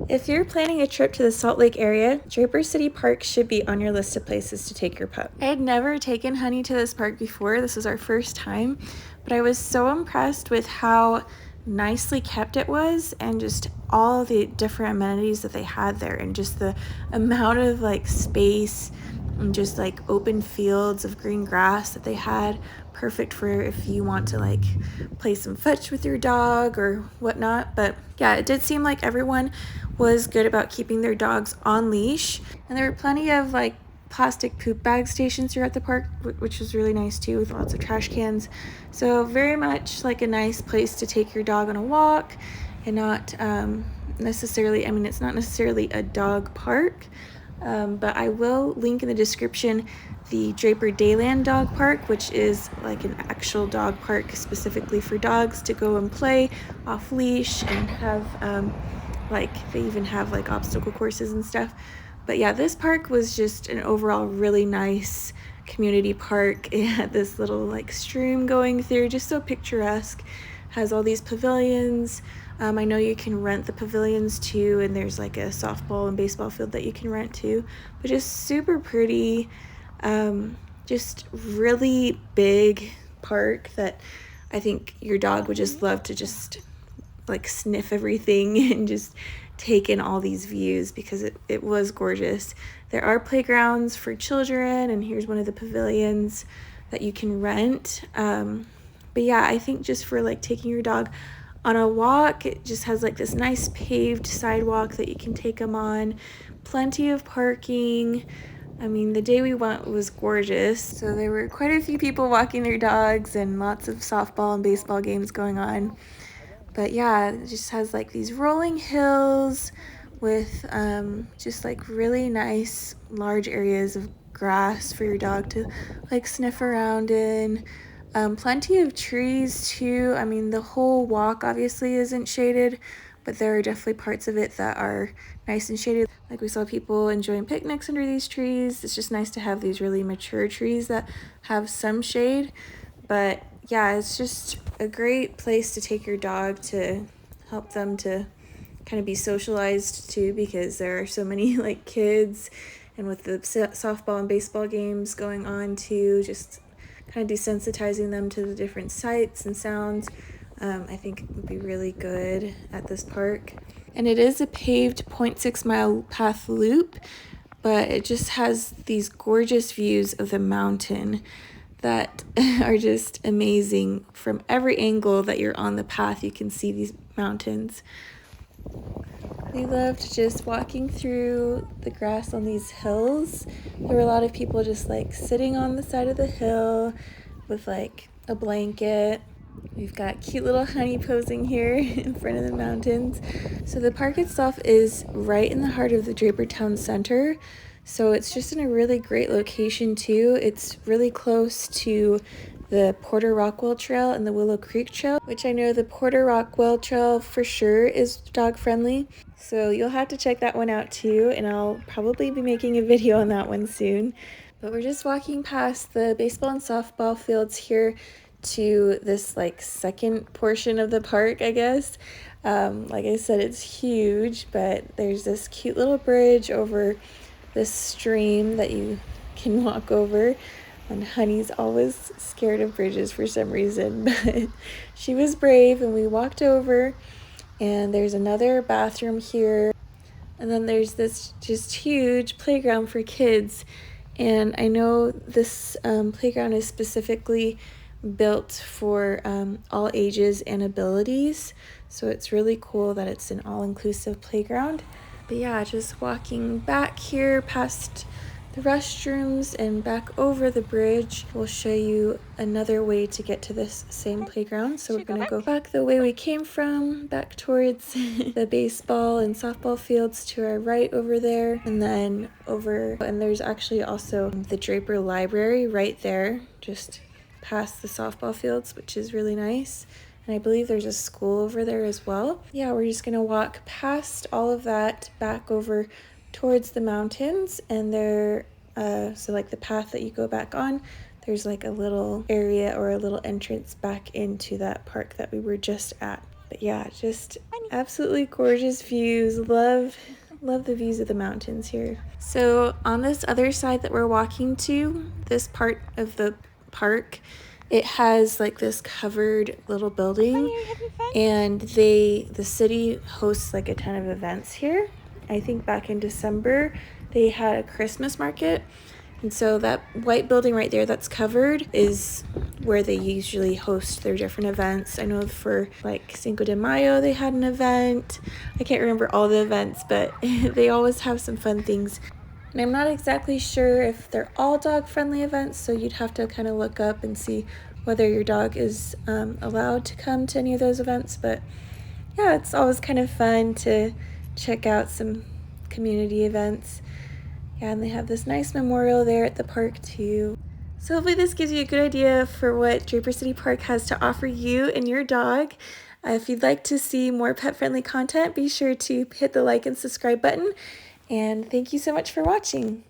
If you're planning a trip to the Salt Lake area, Draper City Park should be on your list of places to take your pup. I had never taken Honey to this park before. This was our first time, but I was so impressed with how nicely kept it was and just all the different amenities that they had there and just the amount of like space and just like open fields of green grass that they had. Perfect for if you want to like play some fetch with your dog or whatnot. But yeah, it did seem like everyone was good about keeping their dogs on leash, and there were plenty of like plastic poop bag stations throughout the park, which was really nice too, with lots of trash cans. So very much like a nice place to take your dog on a walk, and not necessarily, I mean, it's not necessarily a dog park, but I will link in the description the Draper Dayland Dog Park, which is like an actual dog park specifically for dogs to go and play off leash and have like they even have like obstacle courses and stuff. But yeah, this park was just an overall really nice community park. It had this little like stream going through, just so picturesque. Has all these pavilions. I know you can rent the pavilions too, and there's like a softball and baseball field that you can rent too, but just super pretty. Just really big park that I think your dog would just love to just like sniff everything and just take in all these views, because it was gorgeous. There are playgrounds for children, and here's one of the pavilions that you can rent. But yeah, I think just for like taking your dog on a walk, it just has like this nice paved sidewalk that you can take them on. Plenty of parking. I mean, the day we went was gorgeous, so there were quite a few people walking their dogs and lots of softball and baseball games going on. But yeah, it just has like these rolling hills with just like really nice large areas of grass for your dog to like sniff around in. Plenty of trees too. I mean, the whole walk obviously isn't shaded, but there are definitely parts of it that are nice and shaded. Like we saw people enjoying picnics under these trees. It's just nice to have these really mature trees that have some shade. But yeah, it's just a great place to take your dog to help them to kind of be socialized too, because there are so many like kids, and with the softball and baseball games going on too, just kind of desensitizing them to the different sights and sounds. I think it would be really good at this park. And it is a paved 0.6 mile path loop, but it just has these gorgeous views of the mountain that are just amazing. From every angle that you're on the path, you can see these mountains. We loved just walking through the grass on these hills. There were a lot of people just like sitting on the side of the hill with like a blanket. We've got cute little Honey posing here in front of the mountains. So the park itself is right in the heart of the Draper Town Center. So it's just in a really great location too. It's really close to the Porter Rockwell Trail and the Willow Creek Trail, which I know the Porter Rockwell Trail for sure is dog friendly. So you'll have to check that one out too, and I'll probably be making a video on that one soon. But we're just walking past the baseball and softball fields here to this like second portion of the park, I guess. Like I said, it's huge, but there's this cute little bridge over this stream that you can walk over. And Honey's always scared of bridges for some reason, but she was brave and we walked over, and there's another bathroom here, and then there's this just huge playground for kids. And I know this playground is specifically built for all ages and abilities, so it's really cool that it's an all-inclusive playground. But yeah, just walking back here past the restrooms and back over the bridge will show you another way to get to this same playground. So we're gonna go back the way we came from, back towards the baseball and softball fields to our right over there, and then over, and there's actually also the Draper Library right there, just past the softball fields, which is really nice. And I believe there's a school over there as well. Yeah, we're just gonna walk past all of that back over towards the mountains, and there, so like the path that you go back on, there's like a little area or a little entrance back into that park that we were just at. But yeah, just absolutely gorgeous views. Love the views of the mountains here. So on this other side that we're walking to, this part of the park, it has like this covered little building, and the city hosts like a ton of events here. I think back in December they had a Christmas market, and so that white building right there that's covered is where they usually host their different events. I know for like Cinco de Mayo they had an event. I can't remember all the events, but they always have some fun things. And I'm not exactly sure if they're all dog-friendly events, so you'd have to kind of look up and see whether your dog is allowed to come to any of those events. But yeah, it's always kind of fun to check out some community events. Yeah, and they have this nice memorial there at the park too. So hopefully this gives you a good idea for what Draper City Park has to offer you and your dog. If you'd like to see more pet-friendly content, be sure to hit the like and subscribe button. And thank you so much for watching.